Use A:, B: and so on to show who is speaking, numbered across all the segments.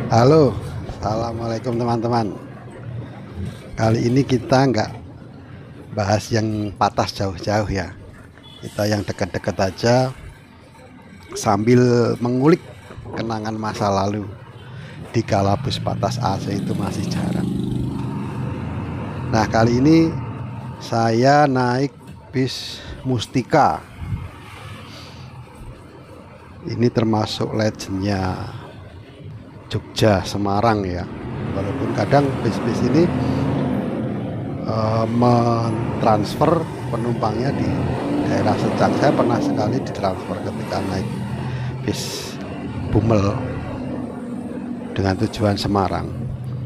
A: Halo, assalamualaikum teman-teman. Kali ini kita nggak bahas yang patah jauh-jauh ya. Kita yang dekat-dekat aja sambil mengulik kenangan masa lalu di kala bus patas AC itu masih jarang. Nah, kali ini saya naik bis Mustika. Ini termasuk legendnya Jogja Semarang ya. Walaupun kadang bis-bis ini mentransfer penumpangnya di daerah Secang. Saya pernah sekali ditransfer ketika naik bis Bumel dengan tujuan Semarang.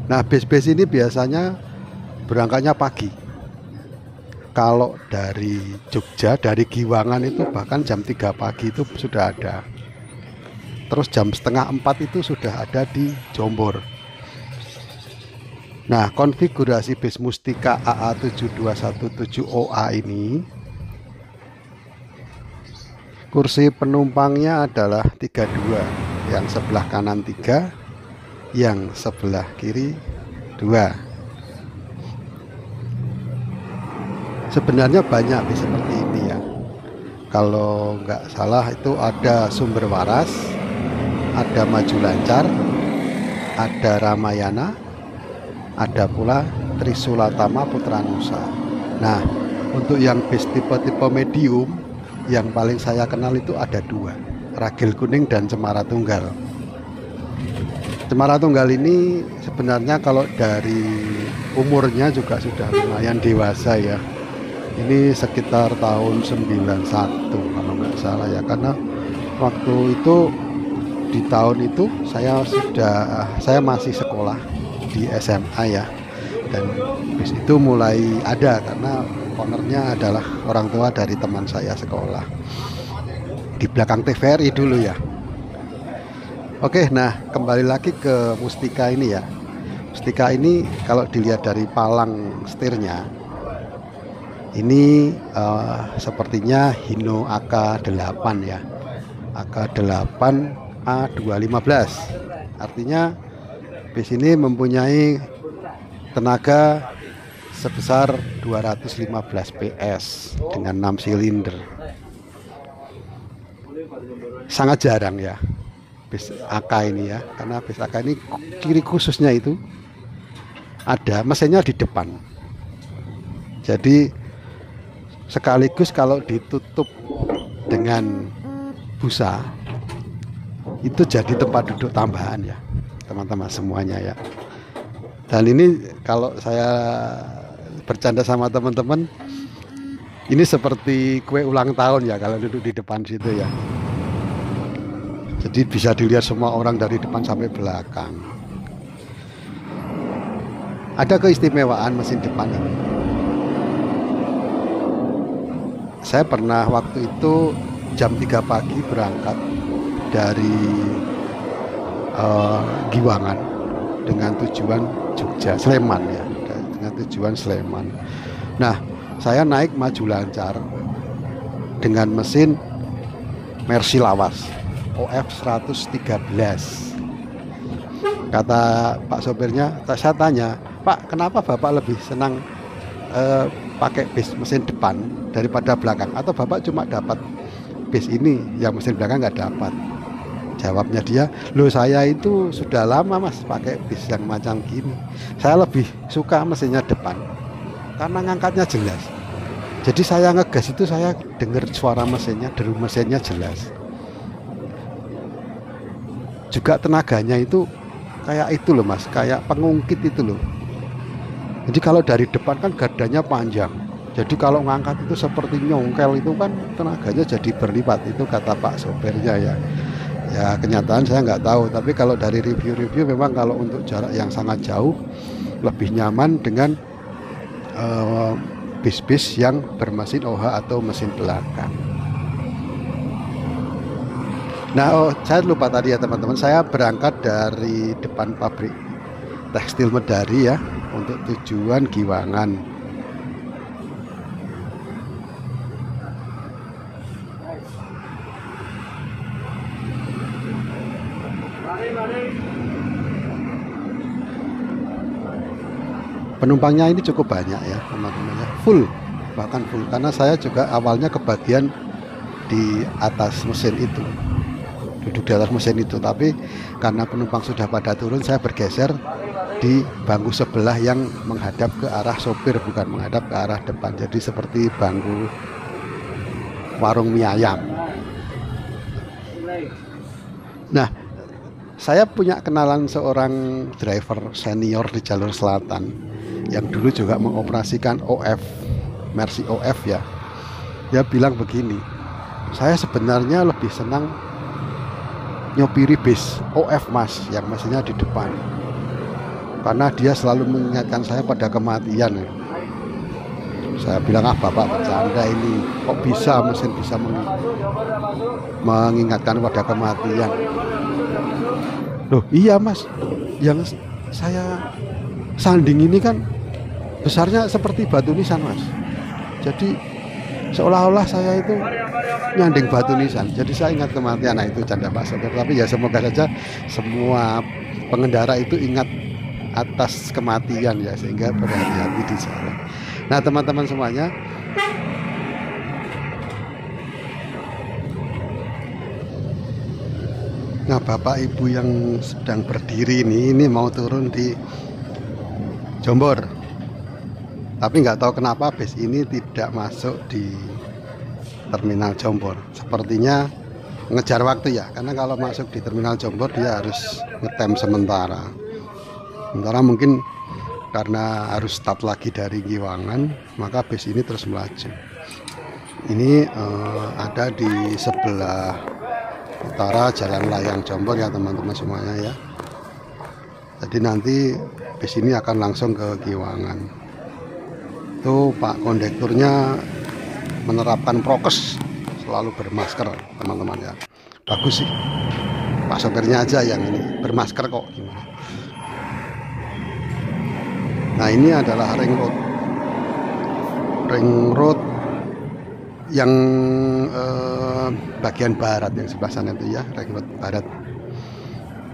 A: Nah, bis-bis ini biasanya berangkatnya pagi. Kalau dari Jogja, dari Giwangan itu bahkan jam 3 pagi itu sudah ada. Terus jam setengah 4 itu sudah ada di Jombor. Nah, konfigurasi bis Mustika AA7217OA ini, kursi penumpangnya adalah 32, yang sebelah kanan 3, yang sebelah kiri 2. Sebenarnya banyak bis seperti ini ya. Kalau nggak salah itu ada Sumber Waras, ada Maju Lancar, ada Ramayana, ada pula Trisulatama Putra Nusa. Nah, untuk yang bis tipe-tipe medium, yang paling saya kenal itu ada 2, Ragil Kuning dan Cemara Tunggal. Cemara Tunggal ini sebenarnya kalau dari umurnya juga sudah lumayan dewasa ya. Ini sekitar tahun 91 kalau nggak salah ya, karena waktu itu di tahun itu saya masih sekolah di SMA ya, dan bis itu mulai ada karena ownernya adalah orang tua dari teman saya sekolah di belakang TVRI dulu ya. Oke, nah kembali lagi ke Mustika ini ya. Mustika ini kalau dilihat dari palang setirnya, ini sepertinya Hino AK8 ya, AK8 A215. Artinya bis ini mempunyai tenaga sebesar 215 PS dengan 6 silinder. Sangat jarang ya bis AK ini ya, karena bis AK ini ciri khususnya itu ada mesinnya di depan. Jadi sekaligus kalau ditutup dengan busa itu jadi tempat duduk tambahan ya teman-teman semuanya ya. Dan ini kalau saya bercanda sama teman-teman, ini seperti kue ulang tahun ya kalau duduk di depan situ ya. Jadi bisa dilihat semua orang dari depan sampai belakang. Ada keistimewaan mesin depan ini. Saya pernah waktu itu jam 3 pagi berangkat dari Giwangan dengan tujuan Jogja, Sleman ya, dengan tujuan Sleman. Nah, saya naik Maju Lancar dengan mesin Mercy Lawas OF 113. Kata Pak sopirnya, saya tanya, Pak, kenapa Bapak lebih senang pakai bis mesin depan daripada belakang, atau Bapak cuma dapat bis ini yang mesin belakang nggak dapat? Jawabnya dia, loh saya itu sudah lama mas pakai bis yang macam gini, saya lebih suka mesinnya depan karena ngangkatnya jelas. Jadi saya ngegas itu saya dengar suara mesinnya, deru mesinnya jelas. Juga tenaganya itu kayak itu loh mas, kayak pengungkit itu loh. Jadi kalau dari depan kan gardanya panjang, jadi kalau ngangkat itu seperti nyongkel, itu kan tenaganya jadi berlipat, itu kata Pak sopirnya ya. Ya kenyataan saya nggak tahu, tapi kalau dari review-review memang kalau untuk jarak yang sangat jauh lebih nyaman dengan bis-bis yang bermesin OH atau mesin belakang. Nah, saya lupa tadi ya teman-teman, saya berangkat dari depan pabrik tekstil Medari ya untuk tujuan Giwangan. penumpangnya ini cukup banyak ya teman-teman ya, full, bahkan full, karena saya juga awalnya kebagian di atas mesin itu, duduk di atas mesin itu, tapi karena penumpang sudah pada turun, saya bergeser di bangku sebelah yang menghadap ke arah sopir, bukan menghadap ke arah depan, jadi seperti bangku warung mie ayam. Nah, saya punya kenalan seorang driver senior di jalur selatan yang dulu juga mengoperasikan OF, Mercy OF ya. Dia bilang begini, saya sebenarnya lebih senang nyopiri bis OF mas, yang mesinnya di depan, karena dia selalu mengingatkan saya pada kematian. Saya bilang, ah bapak bercanda ini, kok bisa mesin bisa mengingatkan pada kematian? Loh iya mas, yang saya sanding ini kan besarnya seperti batu nisan mas, jadi seolah-olah saya itu nyanding batu nisan, jadi saya ingat kematian. Nah itu canda Pak Sopir, tapi ya semoga saja semua pengendara itu ingat atas kematian ya, sehingga berhati-hati di jalan. Nah teman-teman semuanya, nah bapak ibu yang sedang berdiri ini mau turun di Jombor, tapi nggak tahu kenapa bis ini tidak masuk di terminal Jombor. Sepertinya ngejar waktu ya, karena kalau masuk di terminal Jombor dia harus ngetem sementara mungkin karena harus start lagi dari Giwangan, maka bis ini terus melaju. Ini ada di sebelah utara Jalan Layang Jombor ya teman-teman semuanya ya. Jadi nanti bis ini akan langsung ke Giwangan. Tuh Pak kondekturnya menerapkan prokes, selalu bermasker teman-teman ya. Bagus sih, Pak sopirnya aja yang ini bermasker kok, gimana. Nah ini adalah ring road yang bagian barat yang sebelah sana itu ya, ring road barat.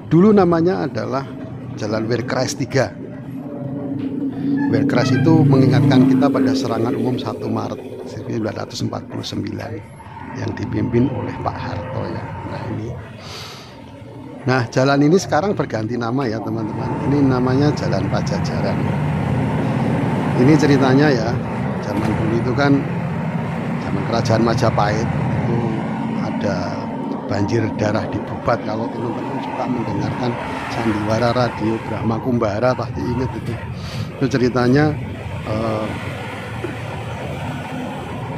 A: Dulu namanya adalah Jalan Weerkruis 3. Weerkruis itu mengingatkan kita pada serangan umum 1 Maret 1949 yang dipimpin oleh Pak Harto ya. Nah jalan ini sekarang berganti nama ya teman-teman. Ini namanya Jalan Pajajaran. Ini ceritanya ya, zaman dulu itu kan zaman kerajaan Majapahit itu ada banjir darah di Bubat. Kalau teman-teman suka mendengarkan sandiwara radio Brahma Kumbara pasti ingat itu. Itu ceritanya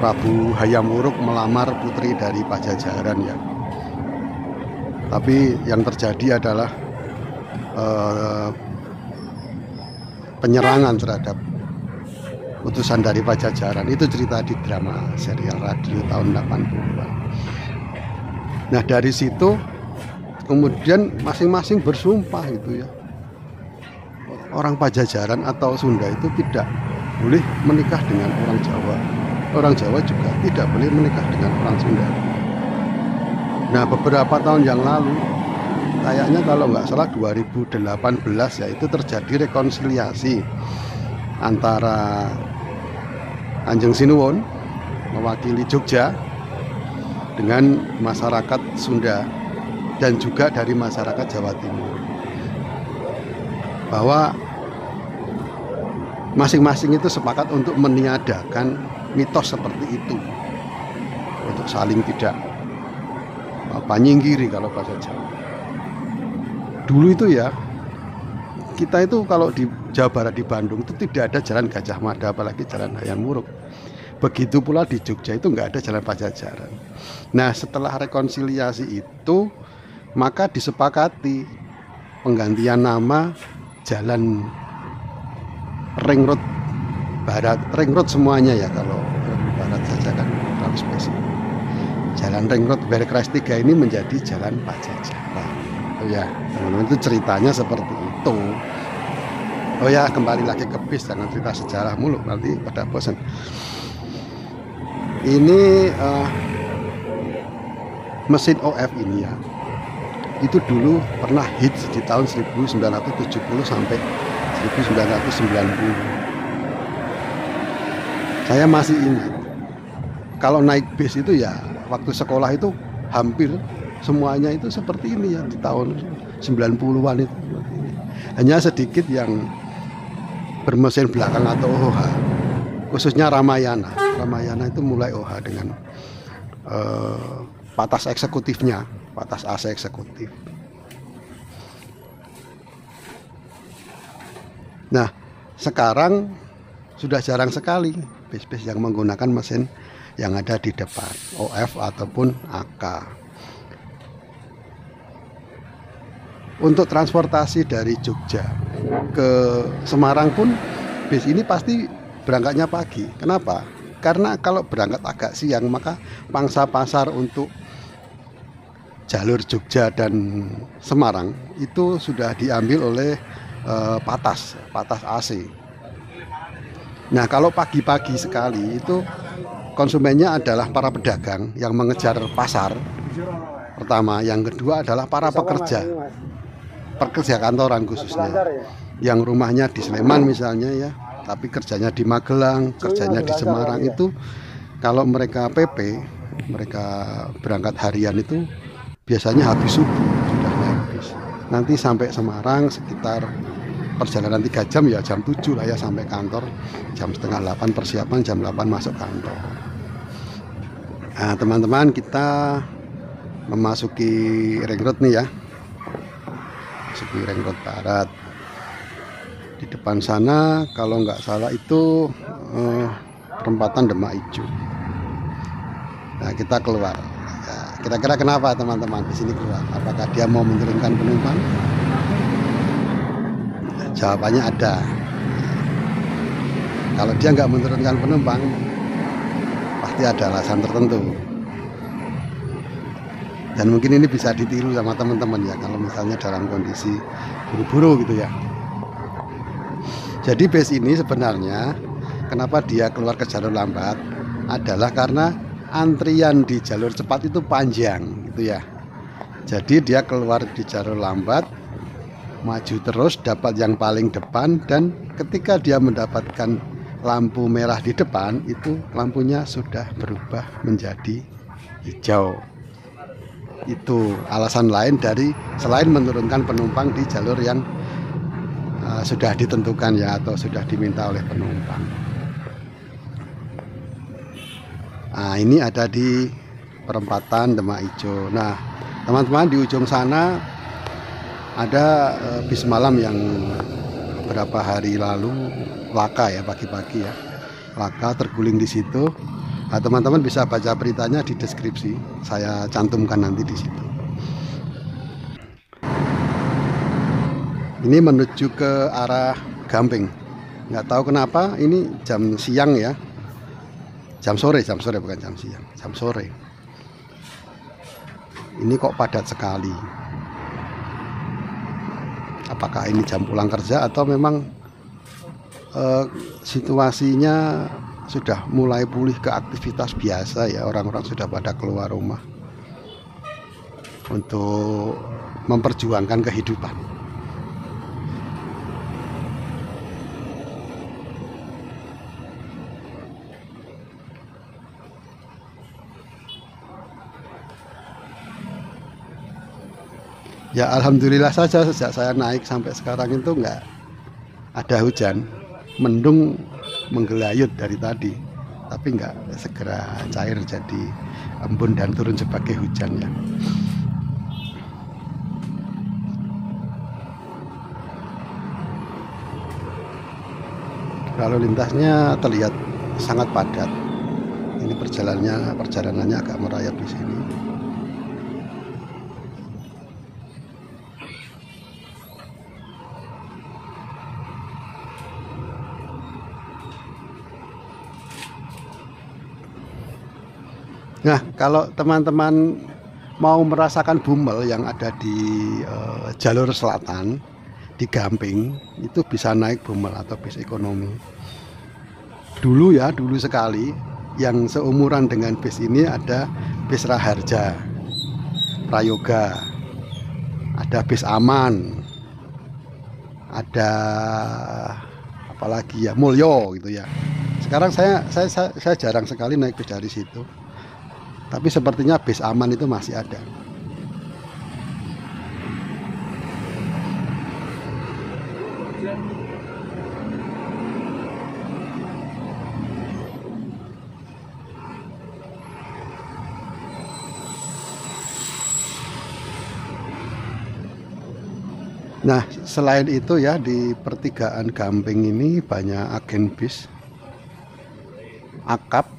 A: Prabu Hayam Wuruk melamar putri dari Pajajaran ya. Tapi yang terjadi adalah penyerangan terhadap utusan dari Pajajaran. Itu cerita di drama serial radio tahun 80-an. Nah dari situ kemudian masing-masing bersumpah itu ya, orang Pajajaran atau Sunda itu tidak boleh menikah dengan orang Jawa. Orang Jawa juga tidak boleh menikah dengan orang Sunda. Nah beberapa tahun yang lalu, kayaknya kalau nggak salah 2018 ya, itu terjadi rekonsiliasi antara Kanjeng Sinuwun mewakili Jogja dengan masyarakat Sunda dan juga dari masyarakat Jawa Timur, bahwa masing-masing itu sepakat untuk meniadakan mitos seperti itu, untuk saling tidak nyinggiri kalau bahasa Jawa. Dulu itu ya, kita itu kalau di Jawa Barat, di Bandung itu tidak ada jalan Gajah Mada, apalagi jalan Hayam Wuruk. Begitu pula di Jogja itu nggak ada jalan Pajajaran. Nah setelah rekonsiliasi itu, maka disepakati penggantian nama jalan Ring Road Barat, Ring Road semuanya ya, kalau Barat saja kan terlalu spesifik. Jalan Ring Road Weerkruis 3 ini menjadi Jalan Pajajaran. Oh ya teman-teman, itu ceritanya seperti itu. Oh ya, kembali lagi ke bis, jangan cerita sejarah mulu, nanti pada bosan. Ini mesin OF ini ya, itu dulu pernah hits di tahun 1970 sampai 1990. Saya masih ingat kalau naik bis itu ya waktu sekolah itu hampir semuanya itu seperti ini ya di tahun 90-an itu. Hanya sedikit yang bermesin belakang atau OH, khususnya Ramayana. Ramayana itu mulai OH dengan patas eksekutifnya, patas AC eksekutif. Nah, sekarang sudah jarang sekali bis-bis yang menggunakan mesin yang ada di depan, OF ataupun AK. Untuk transportasi dari Jogja ke Semarang pun bis ini pasti berangkatnya pagi. Kenapa? Karena kalau berangkat agak siang maka pangsa pasar untuk jalur Jogja dan Semarang itu sudah diambil oleh patas AC. Nah, kalau pagi-pagi sekali itu konsumennya adalah para pedagang yang mengejar pasar pertama, yang kedua adalah para pekerja kantoran khususnya yang rumahnya di Sleman misalnya ya, tapi kerjanya di Magelang, kerjanya di Semarang. Itu kalau mereka PP, mereka berangkat harian itu biasanya habis subuh sudah naik bis. Nanti sampai Semarang sekitar perjalanan 3 jam ya, jam 7 lah ya sampai kantor, jam setengah 8 persiapan, jam 8 masuk kantor. Nah, teman-teman, kita memasuki ring road nih ya, memasuki ring road barat. Di depan sana kalau nggak salah itu perempatan Demak Ijo. Nah, kita keluar. Ya, kira-kira kenapa teman-teman di sini keluar? Apakah dia mau menurunkan penumpang? Jawabannya ada. Kalau dia nggak menurunkan penumpang, pasti ada alasan tertentu. Dan mungkin ini bisa ditiru sama teman-teman ya, kalau misalnya dalam kondisi buru-buru gitu ya. Jadi bis ini sebenarnya kenapa dia keluar ke jalur lambat adalah karena antrian di jalur cepat itu panjang gitu ya. Jadi dia keluar di jalur lambat, maju terus dapat yang paling depan, dan ketika dia mendapatkan lampu merah di depan itu lampunya sudah berubah menjadi hijau. Itu alasan lain dari selain menurunkan penumpang di jalur yang sudah ditentukan ya, atau sudah diminta oleh penumpang. Nah, ini ada di perempatan Demak Ijo. Nah, teman-teman, di ujung sana ada bis malam yang beberapa hari lalu laka ya, pagi-pagi ya, laka terguling di situ. Nah, teman-teman bisa baca beritanya di deskripsi, saya cantumkan nanti di situ. Ini menuju ke arah Gamping. Nggak tahu kenapa ini jam siang ya, jam sore bukan jam siang, jam sore. Ini kok padat sekali. Apakah ini jam pulang kerja atau memang situasinya sudah mulai pulih ke aktivitas biasa ya, orang-orang sudah pada keluar rumah untuk memperjuangkan kehidupan. Ya, alhamdulillah saja sejak saya naik sampai sekarang itu nggak ada hujan, mendung menggelayut dari tadi, tapi nggak segera cair jadi embun dan turun sebagai hujan ya. Lalu lintasnya terlihat sangat padat. Ini perjalanannya agak merayap di sini. Nah, kalau teman-teman mau merasakan Bumel yang ada di jalur selatan di Gamping, itu bisa naik Bumel atau bis ekonomi. Dulu sekali yang seumuran dengan bis ini ada bis Raharja, Prayoga, ada bis Aman, ada apalagi ya, Mulyo gitu ya. Sekarang saya jarang sekali naik bis dari situ. Tapi sepertinya bis aman itu masih ada. Nah, selain itu ya, di pertigaan Gamping ini banyak agen bis akap,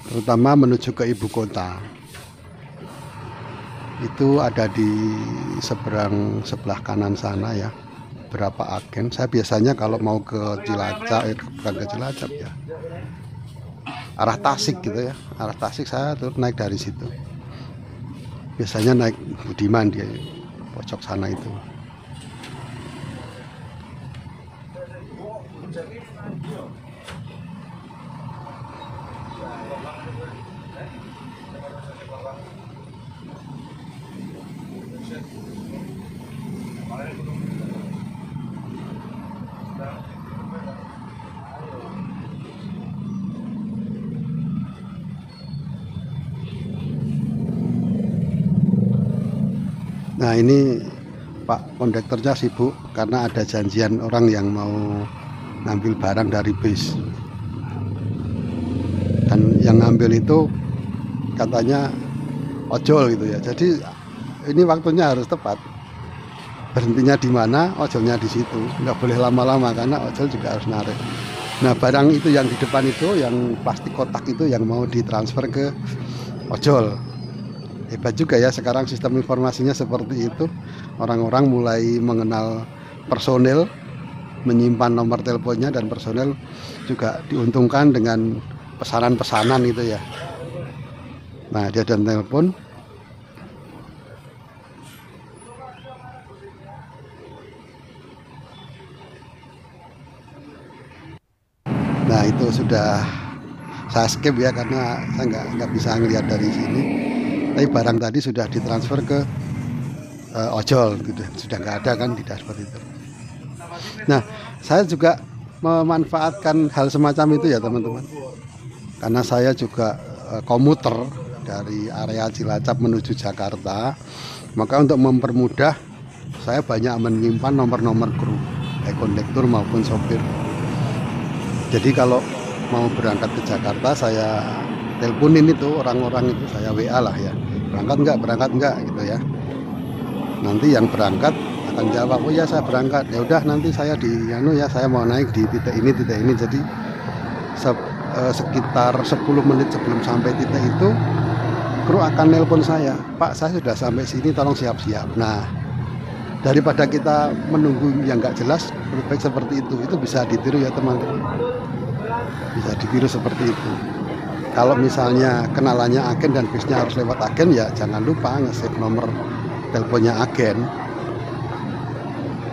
A: terutama menuju ke ibu kota. Itu ada di sebelah kanan sana ya, berapa agen. Saya biasanya kalau mau ke Cilacap, bukan ke Cilacap ya, arah Tasik gitu ya, arah Tasik saya tuh naik dari situ. Biasanya naik Budiman dia, pojok sana itu. Nah, ini Pak kondektornya sibuk karena ada janjian orang yang mau ngambil barang dari bis. Dan yang ngambil itu katanya ojol gitu ya. Jadi ini waktunya harus tepat. Berhentinya di mana, ojolnya di situ. Nggak boleh lama-lama karena ojol juga harus narik. Nah, barang itu yang di depan itu, yang plastik kotak itu yang mau ditransfer ke ojol. Hebat juga ya sekarang sistem informasinya seperti itu. Orang-orang mulai mengenal personel, menyimpan nomor teleponnya, dan personel juga diuntungkan dengan pesanan-pesanan itu ya. Nah, dia dan telepon. Nah, itu sudah saya skip ya karena saya nggak bisa ngelihat dari sini. Tapi barang tadi sudah ditransfer ke ojol gitu, sudah nggak ada kan di dashboard itu. Nah, saya juga memanfaatkan hal semacam itu ya teman-teman, karena saya juga komuter dari area Cilacap menuju Jakarta. Maka untuk mempermudah, saya banyak menyimpan nomor-nomor kru, baik kondektur maupun sopir. Jadi kalau mau berangkat ke Jakarta, saya teleponin itu orang-orang itu, saya WA lah ya, berangkat enggak gitu ya. Nanti yang berangkat akan jawab, oh ya saya berangkat, ya udah nanti saya saya mau naik di titik ini. Jadi sekitar 10 menit sebelum sampai titik itu, kru akan nelpon saya, Pak saya sudah sampai sini, tolong siap-siap. Nah, daripada kita menunggu yang nggak jelas, lebih baik seperti itu bisa ditiru ya teman-teman, bisa ditiru seperti itu. Kalau misalnya kenalannya agen dan bisnya harus lewat agen, ya jangan lupa nge-save nomor teleponnya agen.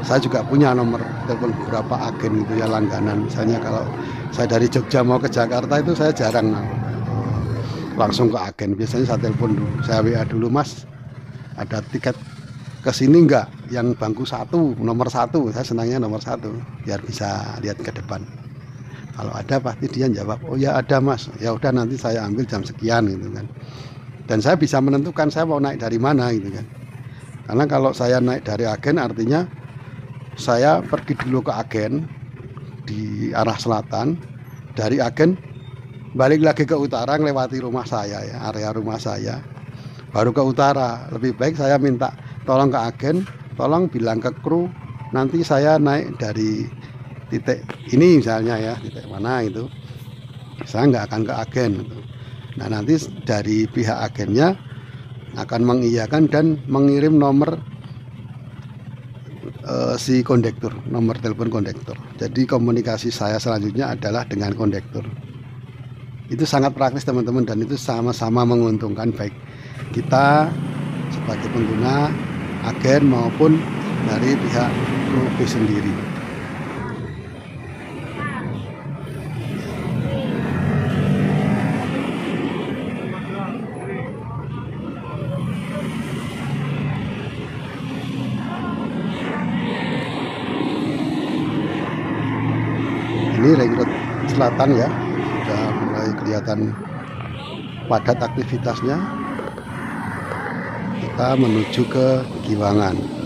A: Saya juga punya nomor telepon beberapa agen gitu ya, langganan. Misalnya kalau saya dari Jogja mau ke Jakarta itu saya jarang langsung ke agen. Biasanya saya telepon dulu, saya WA dulu, Mas ada tiket ke sini enggak? Yang bangku 1, nomor 1. Saya senangnya nomor 1 biar bisa lihat ke depan. Kalau ada pasti dia jawab, oh ya ada Mas, ya udah nanti saya ambil jam sekian gitu kan. Dan saya bisa menentukan saya mau naik dari mana gitu kan. Karena kalau saya naik dari agen artinya saya pergi dulu ke agen di arah selatan, dari agen balik lagi ke utara melewati rumah saya ya, area rumah saya, baru ke utara. Lebih baik saya minta tolong ke agen, tolong bilang ke kru nanti saya naik dari titik ini misalnya ya, titik mana itu, saya nggak akan ke agen gitu. Nah, nanti dari pihak agennya akan mengiyakan dan mengirim nomor si kondektur, nomor telepon kondektur. Jadi komunikasi saya selanjutnya adalah dengan kondektur. Itu sangat praktis teman-teman, dan itu sama-sama menguntungkan baik kita sebagai pengguna, agen maupun dari pihak kru bis sendiri. selatan ya, sudah mulai kelihatan padat aktivitasnya. Kita menuju ke Giwangan.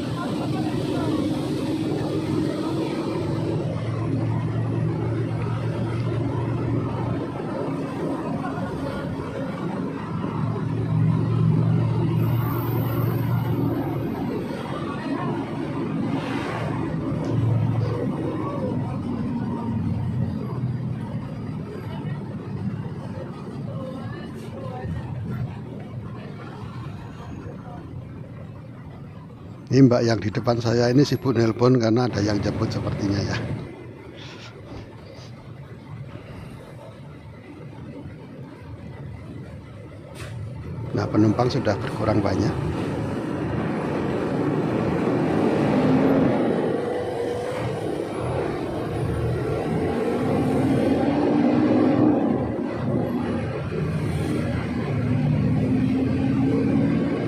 A: Ini mbak yang di depan saya ini sibuk nelpon karena ada yang jemput sepertinya ya. Nah, penumpang sudah berkurang banyak.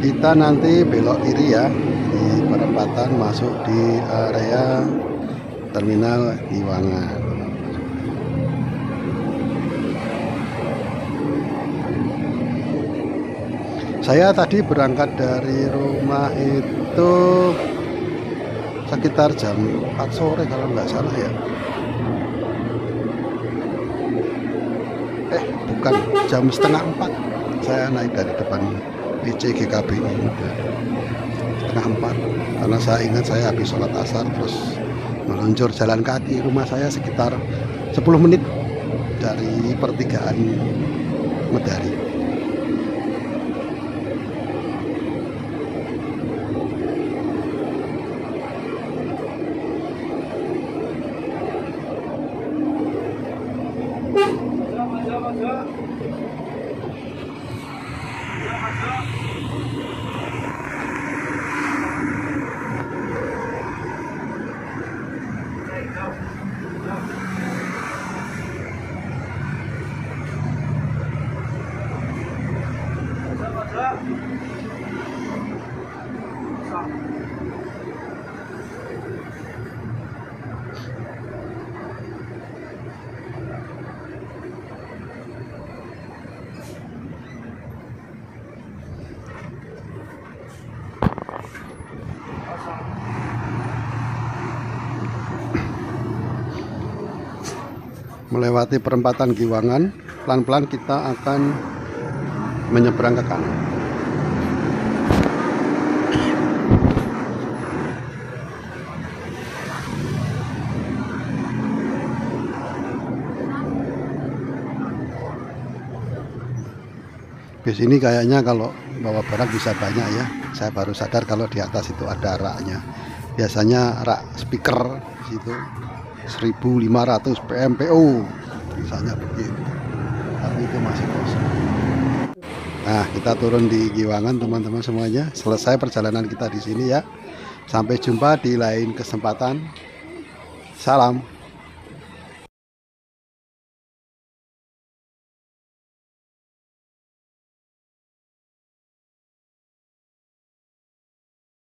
A: Kita nanti belok kiri ya, di perempatan masuk di area terminal Giwangan. Saya tadi berangkat dari rumah itu sekitar jam 4 sore kalau nggak salah ya. Bukan, jam setengah 4 saya naik dari depan PC GKBI setengah 4, karena saya ingat saya habis sholat asar terus meluncur jalan kaki. Rumah saya sekitar 10 menit dari pertigaan Medari. Melewati perempatan Giwangan, pelan-pelan kita akan menyeberang ke kanan. Bis ini kayaknya kalau bawa barang bisa banyak ya. Saya baru sadar kalau di atas itu ada raknya. Biasanya rak speaker di situ 1500 PMPO misalnya begitu, tapi itu masih kosong. Nah, kita turun di Giwangan teman-teman semuanya. Selesai perjalanan kita di sini ya. Sampai jumpa di lain kesempatan. Salam.